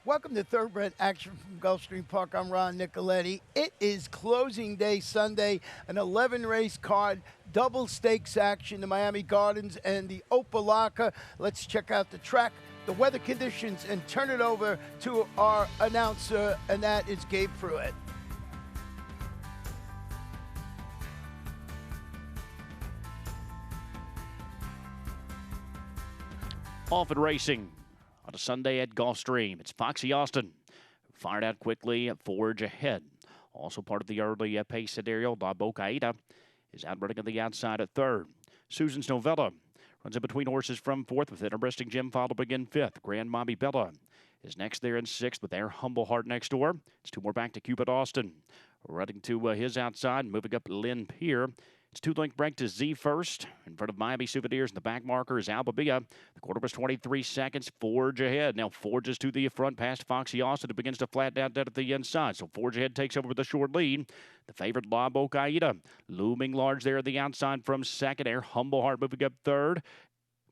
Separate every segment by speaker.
Speaker 1: Welcome to Thoroughbred Action from Gulfstream Park. I'm Ron Nicoletti. It is closing day Sunday, an 11-race card, double stakes action, the Miami Gardens and the Opelika. Let's check out the track, the weather conditions, and turn it over to our announcer, and that is Gabe Pruitt.
Speaker 2: Off and racing on a Sunday at Gulfstream. It's Foxy Austin, who fired out quickly, Forge ahead. Also part of the early pace scenario, La Boca Aida is out running on the outside at third. Susan's Novella runs in between horses from fourth with Interesting Jim followed in fifth. Grand Mommy Bella is next there in sixth with their Humble Heart next door. It's two more back to Cupid Austin. Running to his outside, moving up Lynn Pier. It's two-length break to Z first. In front of Miami Souvenirs, and the back marker is Albabia. The quarter was 23 seconds. Forge ahead. Now Forge is to the front past Foxy Austin. It begins to flatten out dead at the inside. So Forge ahead takes over with a short lead. The favorite La Boca Aida looming large there at the outside from second. Air Humble Heart moving up third.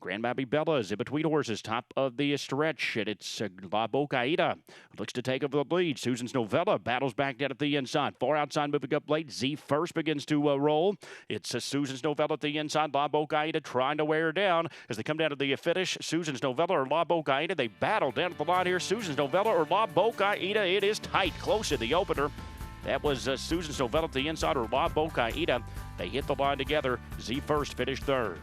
Speaker 2: Grand Mommy Bella is in between horses, top of the stretch, and it's La Boca Aida looks to take over the lead. Susan's Novella battles back down at the inside. Far outside, moving up late. Z first begins to roll. It's Susan's Novella at the inside. La Boca Aida trying to wear her down as they come down to the finish. Susan's Novella or La Boca Aida. They battle down at the line here. Susan's Novella or La Boca Aida. It is tight, close in the opener. That was Susan's Novella at the inside or La Boca Aida. They hit the line together. Z first finished third.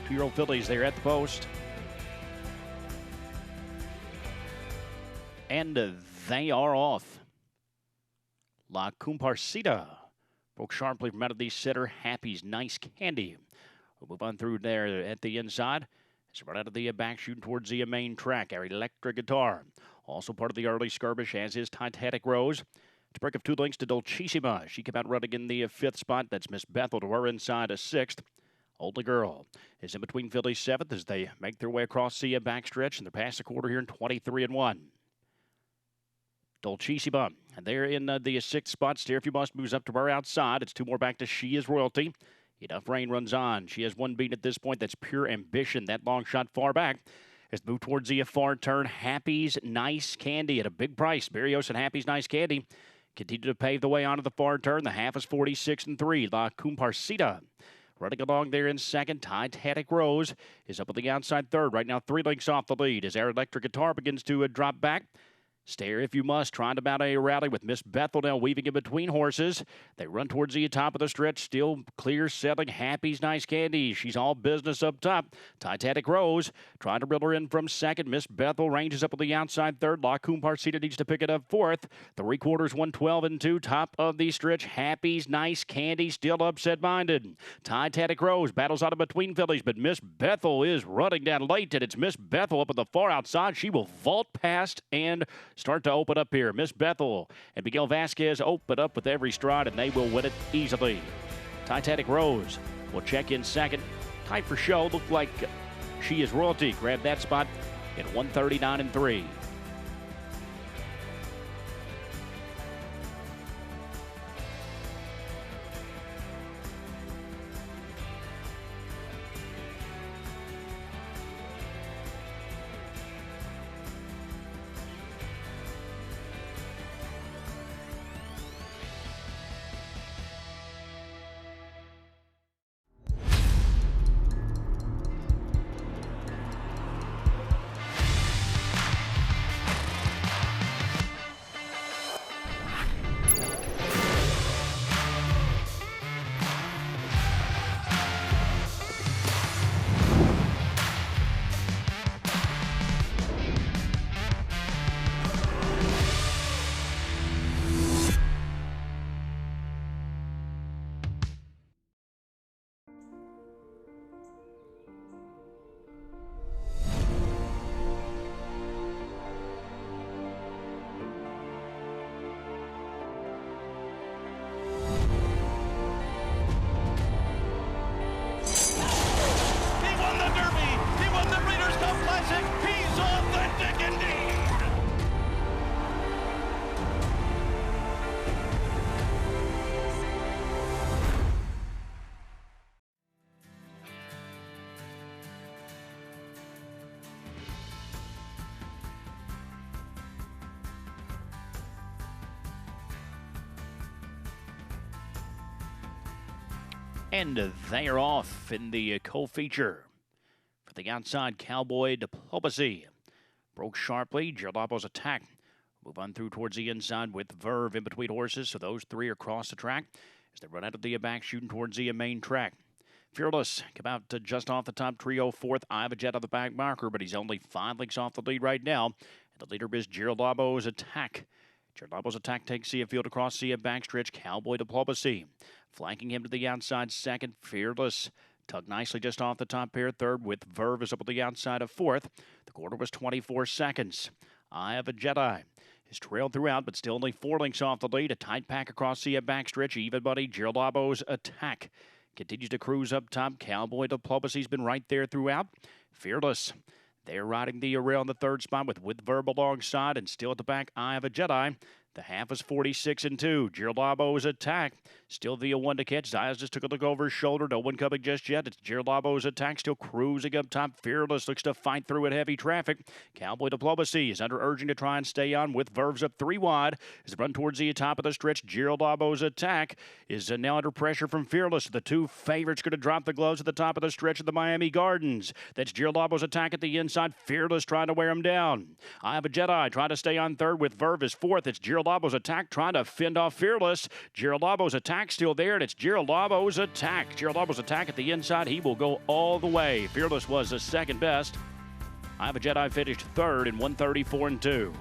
Speaker 2: Two-year-old fillies there at the post. And they are off. La Comparsita broke sharply from out of the center. Happy's Nice Candy. We'll move on through there at the inside. It's right out of the back, shooting towards the main track. Our Electric Guitar. Also part of the early skirmish, as is Titanic Rose. It's a break of 2 lengths to Dolcissima. She came out running in the fifth spot. That's Miss Bethel to her inside a sixth. Only Girl is in between fillies seventh as they make their way across the backstretch, and they're past the quarter here in 23-1. Dolcissima, and they're in the sixth spot. Stare If You Must moves up to her outside. It's two more back to She Is Royalty. Enough Rain runs on. She has one beat at this point. That's Pure Ambition. That long shot far back. As they move towards the far turn, Happy's Nice Candy at a big price. Barrios and Happy's Nice Candy continue to pave the way onto the far turn. The half is 46-3. La Comparsita running along there in second. Titanic Rose is up on the outside third. Right now, 3 lengths off the lead as our Electric Guitar begins to drop back. Stare If You Must, trying to mount a rally with Miss Bethel now weaving in between horses. They run towards the top of the stretch, still clear selling. Happy's Nice Candy. She's all business up top. Titanic Rose trying to reel her in from second. Miss Bethel ranges up on the outside third. La Comparsita needs to pick it up fourth. 3/4, 112-2. Top of the stretch. Happy's Nice Candy still upset-minded. Titanic Rose battles out of between fillies, but Miss Bethel is running down late, and it's Miss Bethel up at the far outside. She will vault past and start to open up here. Miss Bethel and Miguel Vasquez open up with every stride, and they will win it easily. Titanic Rose will check in second. Tight for show. Looked like She Is Royalty grabbed that spot at 139-3. And they are off in the co-feature. For the outside, Cowboy Diplomacy broke sharply. Girolavo's attack. Move on through towards the inside with Verve in between horses. So those three are across the track as they run out of the back, shooting towards the main track. Fearless come out just off the top trio. Fourth, I Have a Jet on the back marker, but he's only 5 lengths off the lead right now. And the leader is Girolavo's attack. Girolavo's attack takes the field across the backstretch. Cowboy Diplomacy flanking him to the outside. Second, Fearless tugged nicely just off the top pair. Third, with Verve is up on the outside of fourth. The quarter was 24 seconds. I Have a Jedi is trailed throughout, but still only 4 lengths off the lead. A tight pack across the backstretch. Even buddy, Girolavo's attack continues to cruise up top. Cowboy Diplomacy's been right there throughout. Fearless, they're riding the rail in the third spot with Verb alongside, and still at the back, I Have a Jedi. The half is 46-2. Girolavo's attack. Still the 1 to catch. Zayas just took a look over his shoulder. No one coming just yet. It's Girolavo's attack. Still cruising up top. Fearless looks to fight through in heavy traffic. Cowboy Diplomacy is under urging to try and stay on with Verves up 3 wide. As they run towards the top of the stretch, Girolavo's attack is now under pressure from Fearless. The 2 favorites going to drop the gloves at the top of the stretch of the Miami Gardens. That's Girolavo's attack at the inside. Fearless trying to wear him down. I Have a Jedi trying to stay on third with Verve is fourth. It's Girolavo's attack trying to fend off Fearless. Girolavo's attack still there, and it's Girolavo's attack. Girolavo's attack at the inside. He will go all the way. Fearless was the second best. I Have a Jedi finished third in 134-2.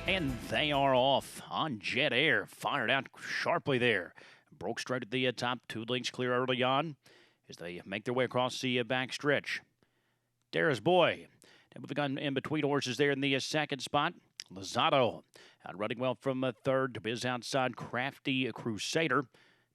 Speaker 2: And they are off on Jet Air. Fired out sharply there. Broke straight at the top. 2 lengths clear early on as they make their way across the back stretch. Dara's Boy. Moving on in between horses there in the second spot. Lozado out running well from third to biz outside. Crafty Crusader.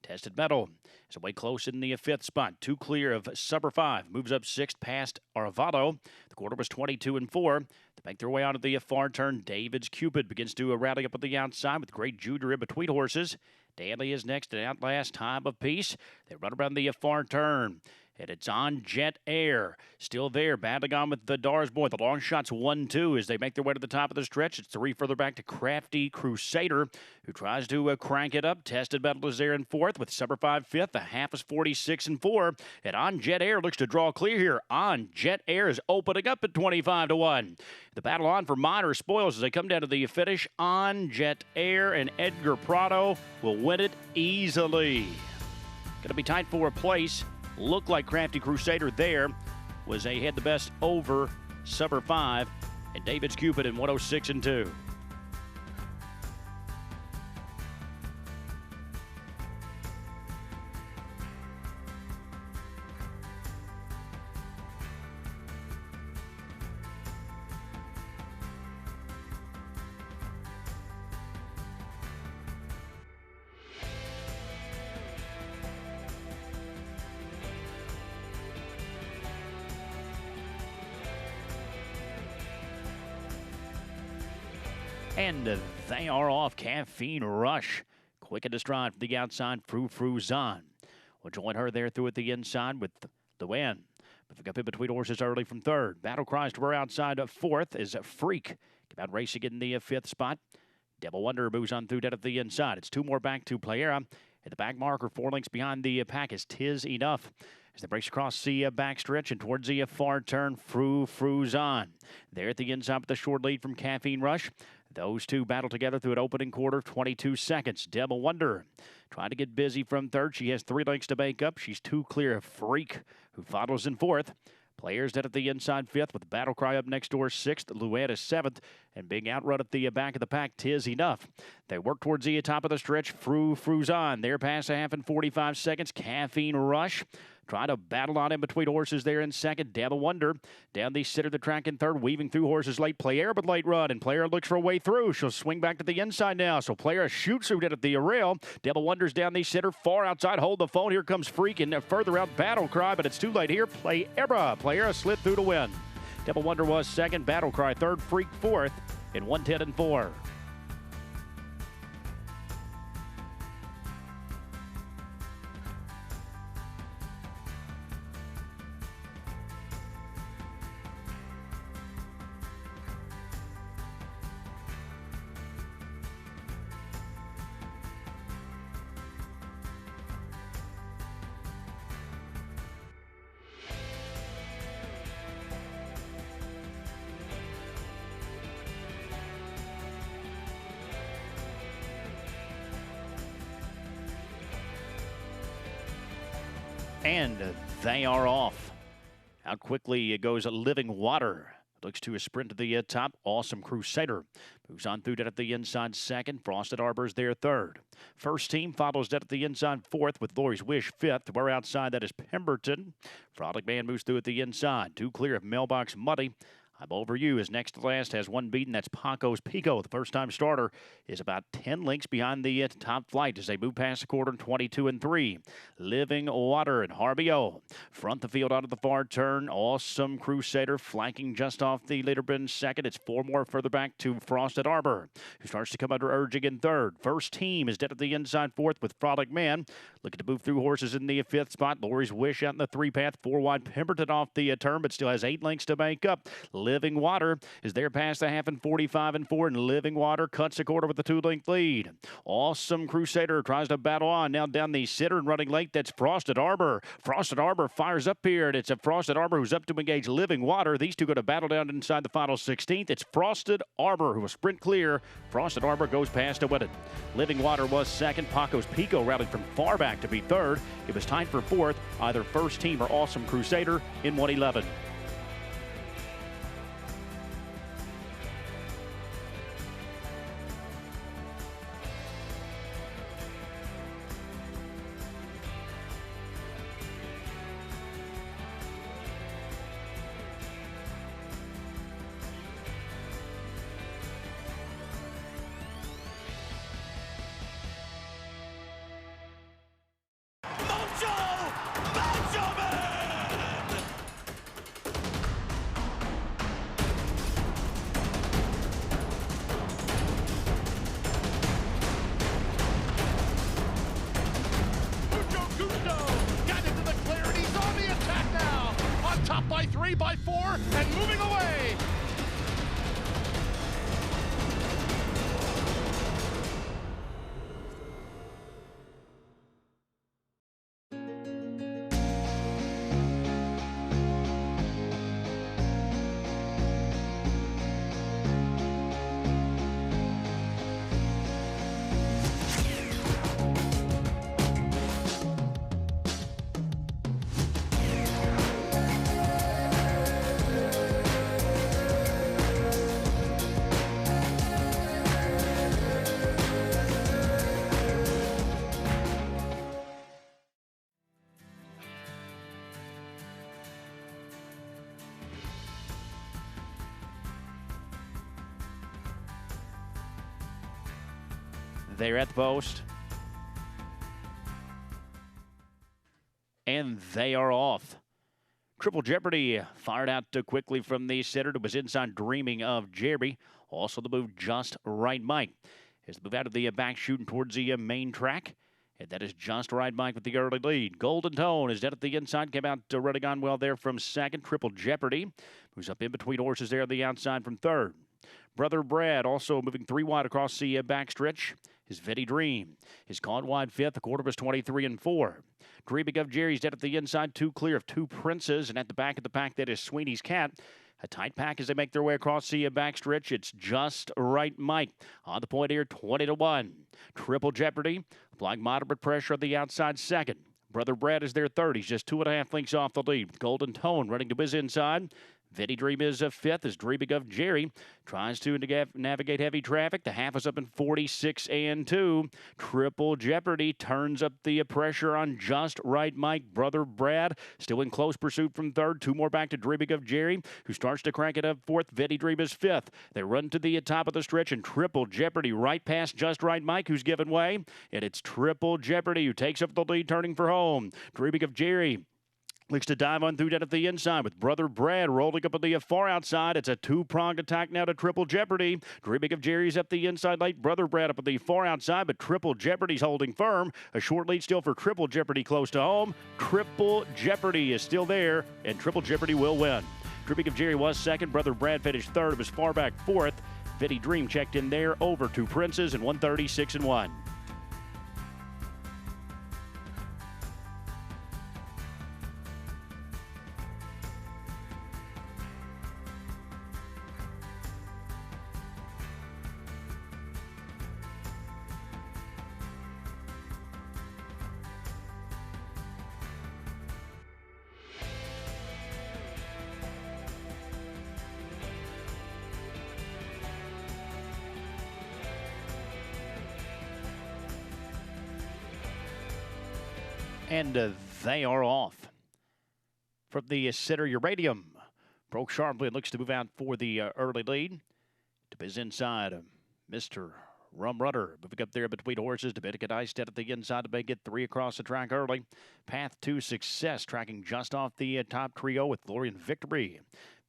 Speaker 2: Tested Metal is away close in the 5th spot. 2 clear of Supper 5. Moves up 6th past Arvado. The quarter was 22-4. To make their way out of the far turn, David's Cupid begins to rally up at the outside with Great Junior in between horses. Danley is next at Outlast Time of Peace. They run around the far turn. And it's on Jet Air. Still there, battling on with the Dars Boy. The long shot's 1-2 as they make their way to the top of the stretch. It's 3 further back to Crafty Crusader, who tries to crank it up. Tested Metal is there in 4th with Supper 5 5th. The half is 46-4. And On Jet Air looks to draw clear here. On Jet Air is opening up at 25-1. The battle on for minor spoils as they come down to the finish. On Jet Air and Edgar Prado will win it easily. Going to be tight for a place. Looked like Crafty Crusader there was a head the best over Supper 5 and David's Cupid in 106-2. And they are off. Caffeine Rush. Quick and to stride from the outside. Frou-Frou-Zan will join her there through at the inside with Luann. Moving up in between horses early from third. Battle Cries to her outside of fourth is Freak. Come out racing in the 5th spot. Devil Wonder moves on through dead at the inside. It's 2 more back to Playera. At the back marker, 4 lengths behind the pack is Tis Enough. As they race across the backstretch and towards the far turn, Frou-Frou-Zan. There at the inside with the short lead from Caffeine Rush. Those 2 battle together through an opening quarter, 22 seconds. Devil Wonder trying to get busy from third. She has 3 lengths to make up. She's 2 clear of Freak, who follows in 4th. Players dead at the inside 5th with Battle Cry up next door 6th. Luann is 7th. And being outrun at the back of the pack, Tis Enough. They work towards the top of the stretch. Frou-Frou-Zan. They're past a half in 45 seconds. Caffeine Rush Try to battle on in between horses there in second. Devil Wonder down the center of the track in third, weaving through horses late. Player but late run, and Player looks for a way through. She'll swing back to the inside now. So Player shoots through it at the rail. Devil Wonder's down the center, far outside. Hold the phone. Here comes Freak, and further out Battle Cry, but it's too late here. Player slid through to win. Devil Wonder was second, Battle Cry third, Freak fourth in 110 and 4. And they are off. Out quickly it goes Living Water. Looks to a sprint to the top. Awesome Crusader moves on through that at the inside second. Frosted Arbor's there third. First Team follows that at the inside fourth with Lori's Wish fifth. We're outside, that is Pemberton. Frolic Man moves through at the inside. Two clear of Mailbox Muddy. I'm Over You is next to last, has one beaten. That's Paco's Pico. The first-time starter is about 10 lengths behind the top flight as they move past the quarter, 22 and 3. Living Water and Harvey O. Front the field onto the far turn. Awesome Crusader flanking just off the leader bin second. It's four more further back to Frosted Arbor, who starts to come under urging in third. First Team is dead at the inside fourth with Frolic Man. Looking to move through horses in the fifth spot. Lori's Wish out in the three path. Four wide Pemberton off the turn, but still has 8 lengths to make up. Living Water is there past the half in 45 and 4, and Living Water cuts a quarter with a 2-length lead. Awesome Crusader tries to battle on. Now down the center and running late. That's Frosted Arbor. Frosted Arbor fires up here, and it's a Frosted Arbor who's up to engage Living Water. These two going to battle down inside the final 16th. It's Frosted Arbor who will sprint clear. Frosted Arbor goes past to win it. Living Water was second. Paco's Pico rallied from far back to be third. It was tied for fourth, either First Team or Awesome Crusader in 111.
Speaker 3: By 3, by 4, and moving away.
Speaker 2: They're at the post. And they are off. Triple Jeopardy fired out quickly from the center. It was inside Dreaming of Jerry. Also the move Just Right Mike. As they move out of the back shooting towards the main track. And that is Just Right Mike with the early lead. Golden Tone is dead at the inside. Came out running on well there from second. Triple Jeopardy moves up in between horses there on the outside from third. Brother Brad also moving 3 wide across the backstretch. His Vitty Dream is caught wide fifth. The quarter was 23 and 4. Dreaming of Jerry's dead at the inside. 2 clear of 2 Princes. And at the back of the pack, that is Sweeney's Cat. A tight pack as they make their way across the backstretch. It's Just Right Mike on the point here, 20 to 1. Triple Jeopardy applying moderate pressure on the outside second. Brother Brad is there third. He's just 2.5 lengths off the lead. Golden Tone running to his inside. Vitty Dream is fifth as Dreaming of Jerry tries to navigate heavy traffic. The half is up in 46-2. Triple Jeopardy turns up the pressure on Just Right Mike. Brother Brad still in close pursuit from third. Two more back to Dreaming of Jerry, who starts to crank it up fourth. Vitty Dream is fifth. They run to the top of the stretch, and Triple Jeopardy right past Just Right Mike, who's given way. And it's Triple Jeopardy who takes up the lead, turning for home. Dreaming of Jerry looks to dive on through down at the inside with Brother Brad rolling up at the far outside. It's a two-pronged attack now to Triple Jeopardy. Dreaming of Jerry's up the inside late. Brother Brad up at the far outside, but Triple Jeopardy's holding firm. A short lead still for Triple Jeopardy close to home. Triple Jeopardy is still there, and Triple Jeopardy will win. Dreaming of Jerry was second. Brother Brad finished third. It was far back fourth. Vitty Dream checked in there over to Princes in 136-1. And they are off. From the center, Uranium broke sharply and looks to move out for the early lead. To his inside, Mr. Rum Rudder moving up there between horses. Dominican Ice dead at the inside to make it three across the track early. Path to Success tracking just off the top trio with Glory and Victory.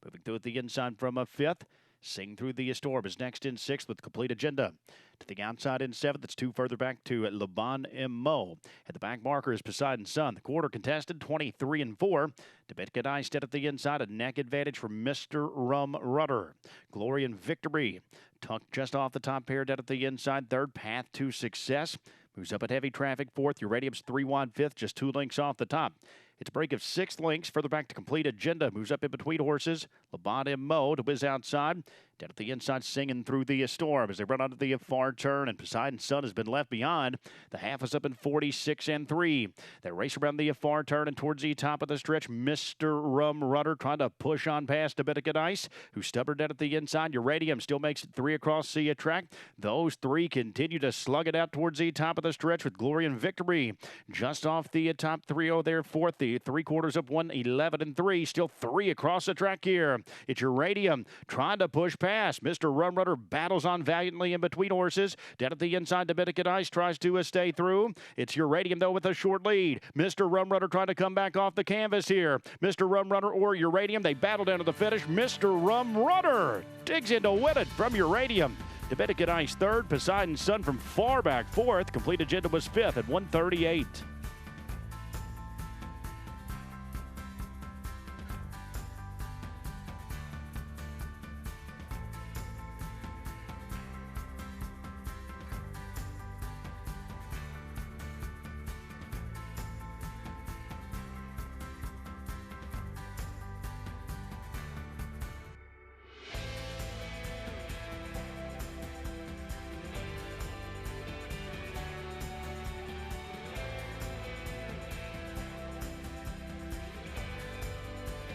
Speaker 2: Moving through at the inside from a fifth. Sing Through the Storm is next in sixth with Complete Agenda. To the outside in seventh, it's two further back to Laban M. Mo. At the back marker is Poseidon Sun. The quarter contested 23-4. Dominican Ice dead at the inside, a neck advantage for Mr. Rum Rudder. Glory and Victory tucked just off the top pair dead at the inside. Third, Path to Success moves up at heavy traffic. Fourth, Uranium's 3 wide fifth, just 2 lengths off the top. It's a break of 6 lengths. Further back to Complete Agenda. Moves up in between horses. Laban M. Mo to whiz outside. Down at the inside, Singing Through the Storm as they run onto the far turn, and Poseidon Sun has been left behind. The half is up in 46-3. They race around the far turn and towards the top of the stretch. Mr. Rum Rudder trying to push on past Dominican Ice, who's stubborn down at the inside. Uranium still makes it 3 across the track. Those 3 continue to slug it out towards the top of the stretch with Glory and Victory. Just off the top 3-0 there, fourth. The 3/4 up 111-3. Still 3 across the track here. It's Uranium trying to push past. Mr. Rum Rudder battles on valiantly in between horses. Down at the inside, Dominican Ice tries to stay through. It's Uranium, though, with a short lead. Mr. Rum Rudder trying to come back off the canvas here. Mr. Rum Rudder or Uranium, they battle down to the finish. Mr. Rum Rudder digs in to win it from Uranium. Dominican Ice third, Poseidon Sun from far back fourth. Complete Agenda was fifth at 138.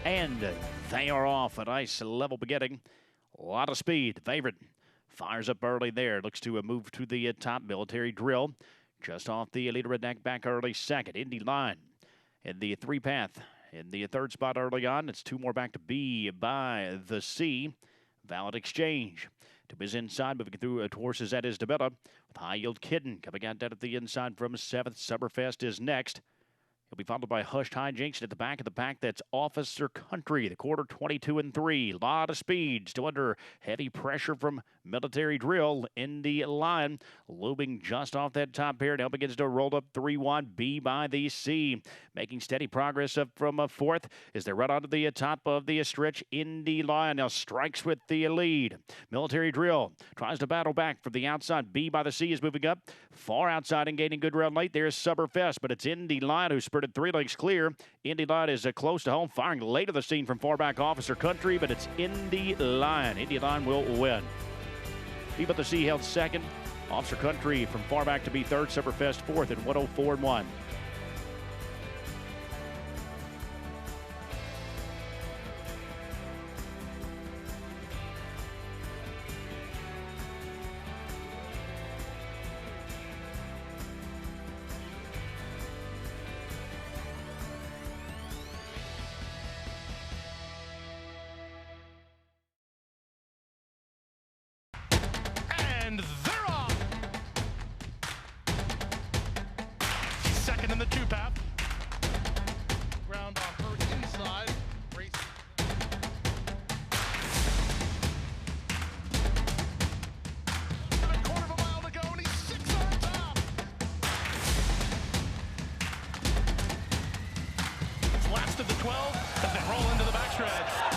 Speaker 2: And they are off. A nice level beginning. A lot of speed. The favorite fires up early there. Looks to move to the top. Military Drill. Just off the leader redneck back early second. Indy Line in the 3 path. In the third spot early on. It's 2 more back to B by the C. Valid Exchange. To his inside, moving through towards his at his Debella. With High Yield Kitten coming out down at the inside from 7th. Summerfest is next. He'll be followed by Hushed Hijinks. At the back of the pack, that's Officer Country. The quarter 22-3. A lot of speed. Still under heavy pressure from Military Drill. Indy Line looming just off that top pair. Now begins to roll up 3 wide. B by the C. Making steady progress up from a fourth as they run onto the top of the stretch. Indy Line now strikes with the lead. Military Drill tries to battle back from the outside. B by the C is moving up. Far outside and gaining good ground late. There's Summerfest, but it's Indy Line who's spurted 3 lengths clear. Indy Line is close to home, firing late of the scene from far back Officer Country, but it's Indy Line. Indy Line will win. B by the C held second. Officer Country from far back to be third. Summerfest fourth at 104-1.
Speaker 3: 12th as they roll into the backstretch.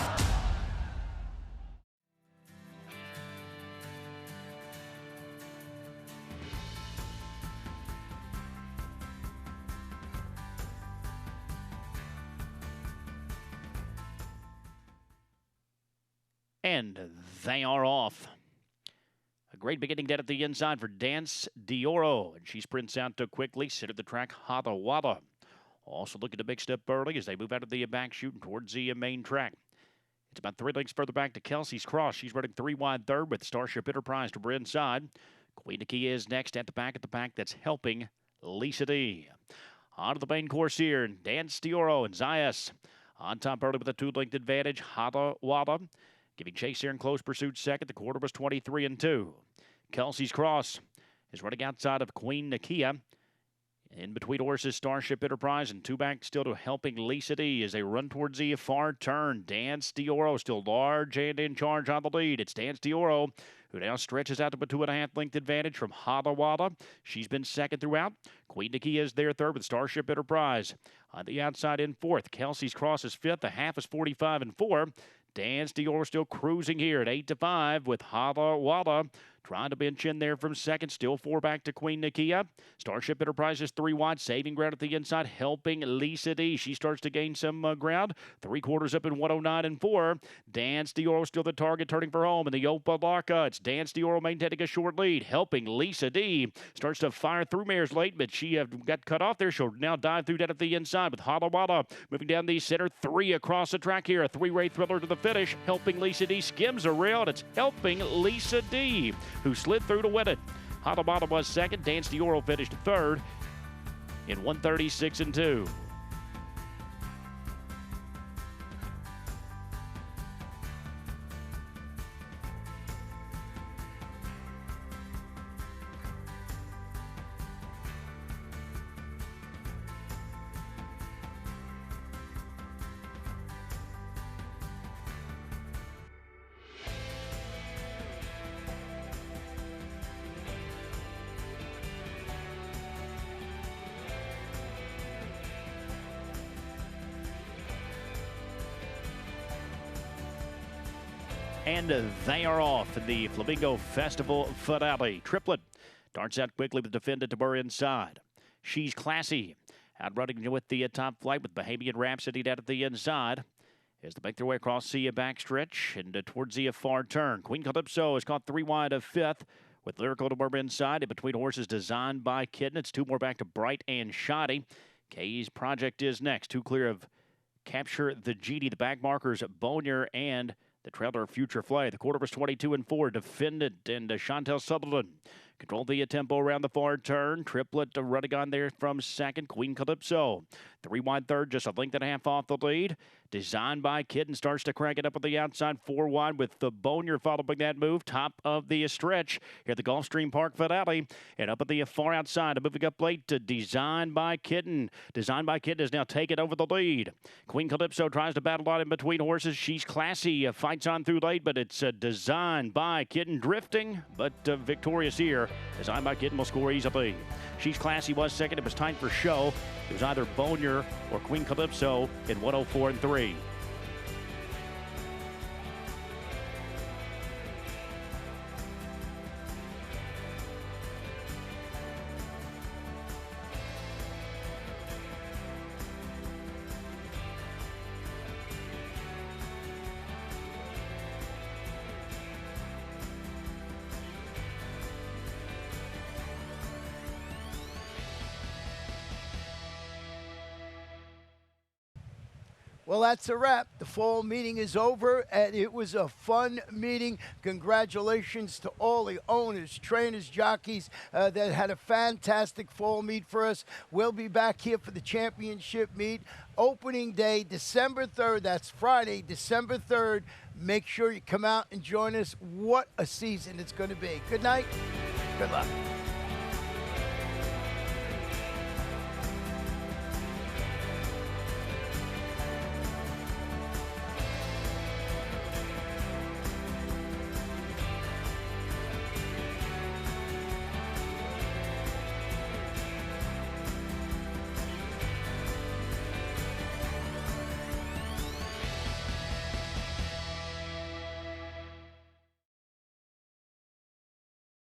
Speaker 2: And they are off. A great beginning dead at the inside for Dance Dioro. And she sprints out to quickly center the track, Hada Wada. Also looking to mix it up early as they move out of the back shooting towards the main track. It's about 3 lengths further back to Kelsey's Cross. She's running 3 wide third with Starship Enterprise to her inside. Queen Nakia is next at the back of the pack. That's helping Lisa D. On to the main course here. Dance Dioro and Zayas on top early with a 2-length advantage. Hada Wada giving chase here in close pursuit second. The quarter was 23-2. Kelsey's Cross is running outside of Queen Nakia. In between horses, Starship Enterprise and 2 back still to helping Lisa D as they run towards the far turn. Dance Dioro still large and in charge on the lead. It's Dance Dioro who now stretches out to a 2.5-length advantage from Hada Wada. She's been second throughout. Queen Nakia is there third with Starship Enterprise. On the outside in fourth, Kelsey's Cross is fifth. The half is 45-4. Dance Dior still cruising here at 8-5 with Hada Wada trying to bench in there from second. Still 4 back to Queen Nakia. Starship Enterprise is 3 wide, saving ground at the inside, helping Lisa D. She starts to gain some ground. 3/4 up in 109-4. Dance Dior still the target, turning for home in the Opalaka. It's Dance Dior maintaining a short lead, helping Lisa D. Starts to fire through mares late, but she got cut off there. She'll now dive through that at the inside with Hada Wada moving down the center. 3 across the track here. A 3-way thriller to the finish, helping Lisa D. Skims a rail, and it's helping Lisa D, who slid through to win it. Hada Wada was second. Dance Dioro finished third in 136-2. And they are off in the Flamingo Festival finale. Triplet darts out quickly with defended to her inside. She's Classy out running with the top flight with Bahamian Rhapsody down at the inside as they make their way across the backstretch and towards the far turn. Queen Calypso has caught 3 wide of fifth with Lyrical to her inside. In between horses designed by Kitten. It's 2 more back to Bright and Shoddy. Kay's Project is next. 2 clear of Capture the GD. The back markers Bonnier and the trailer Future Flay. The quarter was 22-4. Defended and Chantel Sutherland controlled the tempo around the far turn. Triplet running on there from second. Queen Calypso 3 wide third, just a length and a half off the lead. Designed by Kitten starts to crank it up on the outside. 4 wide with the Bonnier following that move. Top of the stretch here at the Gulfstream Park finale. And up at the far outside, moving up late to Designed by Kitten. Designed by Kitten has now taken over the lead. Queen Calypso tries to battle on in between horses. She's Classy, fights on through late, but it's Designed by Kitten drifting, but victorious here. Designed by Kitten will score easily. She's Classy was second. It was time for show. It was either Bonnier or Queen Calypso in 104-3.
Speaker 1: Well, that's a wrap. The fall meeting is over, and it was a fun meeting. Congratulations to all the owners, trainers, jockeys that had a fantastic fall meet for us. We'll be back here for the championship meet. Opening day, December 3rd. That's Friday, December 3rd. Make sure you come out and join us. What a season it's going to be. Good night. Good luck.